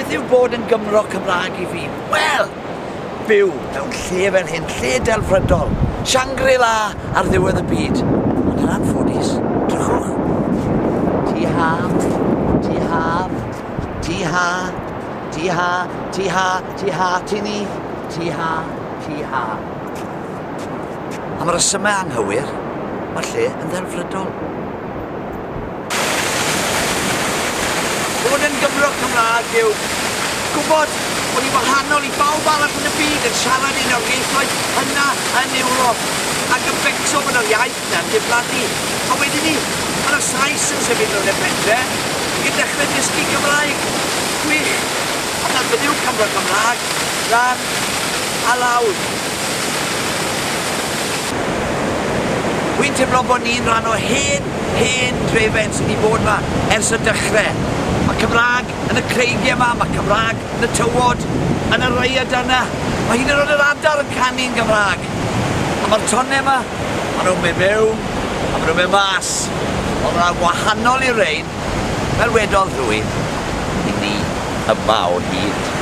Beth yw bod yn Gymro Cymraeg I fi? Wel, byw mewn lle fel hyn, lle delfrydol, Shangri-La ar ddiwedd y byd. Ond yn anffodus, drychwch. Ti haf, ti haf, ti ha, ti ha, ti ha, ti ha, ti ni, ti ha, ti ha. Am yr ysymau anghywir, mae'r lle yn ddelfrydol. Bod yn Gymro Cymraeg yw gwybod bod ni wahanol I bawb arall yn y byd yn siarad un o'r ieithoedd yna yn Ewrop ac yn becso bod yr iaith na'n diflannu. A wedyn ni, mae'r Sais yn sefyll nhw'n y pentre ac yn dechrau dysgu Cymraeg. Gwych, ond nad ydyw Cymro Cymraeg ran a lawr. Wy'n teimlo bod ni'n rhan o hen drefen sydd wedi bod yma ers y dechrau. Mae Cymraeg yn y creigiau yma, mae Cymraeg yn y tywod, yn y reiad yna. Mae hyn yn oed yr adar yn canu'n Gymraeg. A mae'r tonau yma, maen nhw'n mynd mewn, a maen nhw'n mynd mas. Ond maen wahanol i'r rein, fel wedodd rhywun, I ni yma o hyd.